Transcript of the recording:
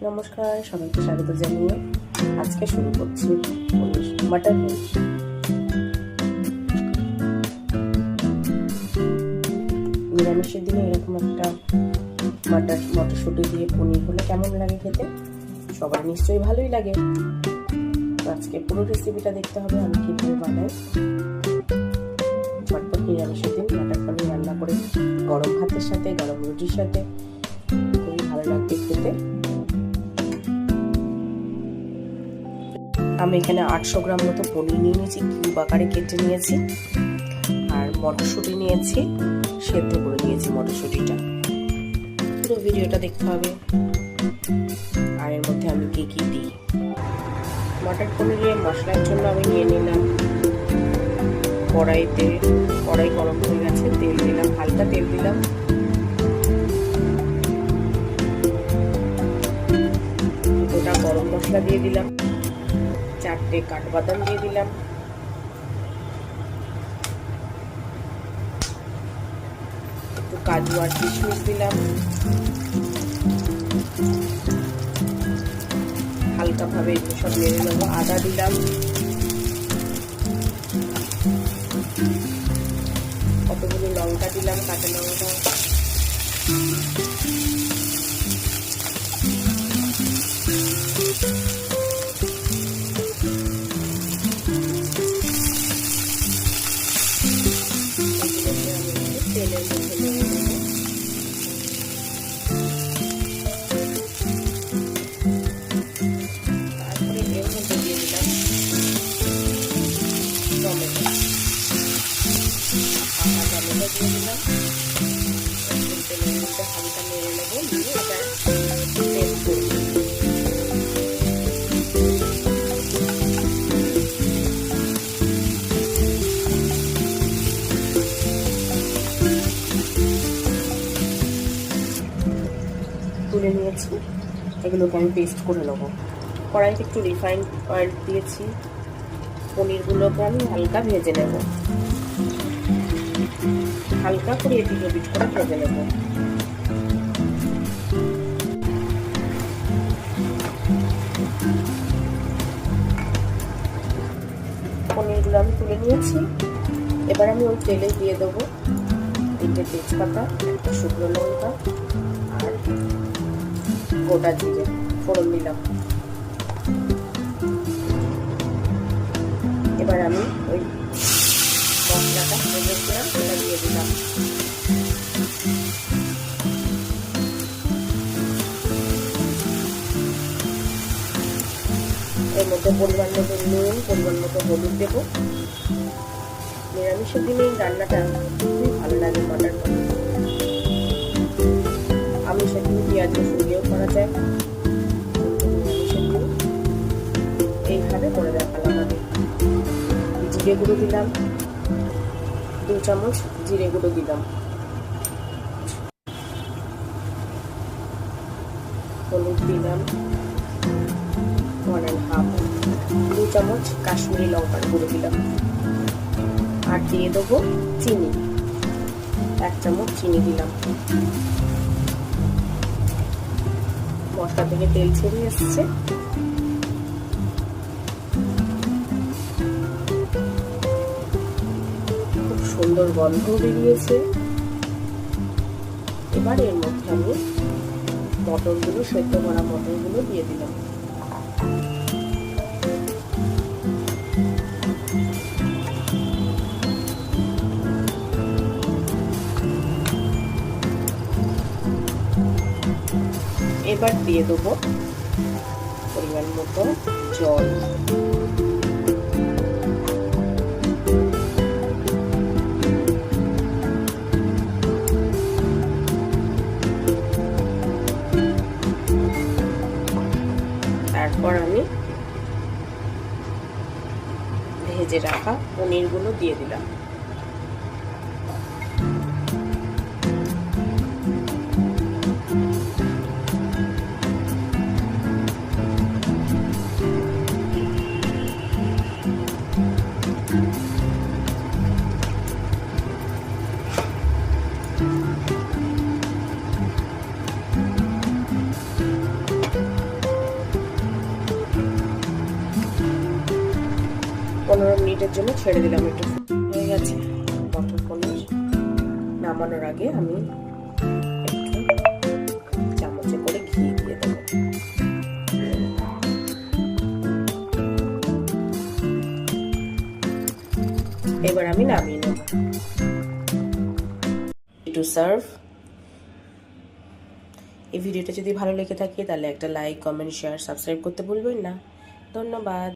নমস্কার, সবাইকে স্বাগত জানিয়ে আজকে শুরু করছি মাটন পনির। নিরামিষের দিনে এরকম একটা মটরশুঁটি দিয়ে পনির হলে কেমন লাগে খেতে? সবার নিশ্চয়ই ভালোই লাগে। তো আজকে পুরো রেসিপিটা দেখতে হবে আমি কীভাবে বানাই। ঝটপট নিরামিষের দিন মাটন পনির রান্না করে গরম ভাতের সাথে, গরম রুটির সাথে খুবই ভালো লাগবে খেতে। আমি এখানে 800 গ্রাম মতো পনির নিয়ে নিয়েছি, কিউব আকারে কেটে নিয়েছি। আর মটরশুঁটি নিয়েছি, সেদ্ধ করে নিয়েছি মটরশুঁটিটা। পুরো ভিডিওটা দেখতে হবে। আর এর মধ্যে আমি কি কি দিই। মটর পনিরের মশলার জন্য আমি নিয়ে নিলাম কড়াই গরম হয়ে গেছে, তেল দিলাম, হালকা তেল দিলাম। গোটা গরম মশলা দিয়ে দিলাম, 4টে কাঠবাদাম দিয়ে দিলাম, একটু কাজু আর কিশমিশ দিলাম, হালকা ভাবে সব নেড়ে নেবো। আদা দিলাম, কতগুলো লঙ্কা দিলাম, কাঁচা লঙ্কা, তেলের মধ্যে নেড়ে নেবো। তারপরে এর মধ্যে দিয়ে দিলাম টমেটো, পাকা টমেটো দিয়ে দিলাম। তেলের মধ্যে হালকা নেড়ে নেবো, নিয়ে এটা তেল করবো। তুলে নিয়েছি, এগুলোকে আমি পেস্ট করে নেবো। কড়াইতে একটু রিফাইন্ড অয়েল দিয়েছি, পনিরগুলোকে আমি হালকা ভেজে নেব, হালকা করে এদিক ওদিক করে ভেজে নেব। পনিরগুলো আমি তুলে নিয়েছি। এবার আমি ওই তেলে দিয়ে দেবো 3টে তেজপাতা, 1টা শুকনো লঙ্কা আর গোটা জিরে ফোড়ন দিলাম। এবার আমি ওই মশলাটা ভেজেছিলাম সেটা দিয়ে দিলাম। এর মধ্যে পরিমাণ মতো নুন, পরিমাণ মতো হলুদ দেবো। নিরামিষের দিনে এই রান্নাটা খুবই ভালো লাগে মটর পনির। আমিষের দিনে পেঁয়াজ রসুন দিয়েও করা যায়, নিরামিষের দিন এইভাবে করে দেখালাম আমি। জিরে গুঁড়ো দিলাম, 2 চামচ জিরে গুঁড়ো দিলাম, হলুদ দিলাম 1.5, 2 চামচ কাশ্মীরি লঙ্কার গুঁড়ো দিলাম। আর দিয়ে দেবো চিনি, 1 চামচ চিনি দিলাম। মশলা থেকে তেল ছেড়ে এসছে, খুব সুন্দর গন্ধ বেরিয়েছে। এবার এর মধ্যে আমি মটরগুলো, সেদ্ধ করা মটরগুলো দিয়ে দিলাম। এবার দিয়ে দেবো পরিমাণ মতো জল। তারপর আমি ভেজে রাখা পনিরগুলো দিয়ে দিলাম। 15 মিনিটের জন্য ছেড়ে দিলাম। একটু হয়ে গেছে মটর পনির। নামানোর আগে আমি একটু চামচে করে ঘি দিয়ে দেবো। এবার আমি নামিয়ে নেব। To serve. এই ভিডিওটা যদি ভালো লেগে থাকে তাহলে একটা লাইক, কমেন্ট, শেয়ার, সাবস্ক্রাইব করতে ভুলবেন না। ধন্যবাদ।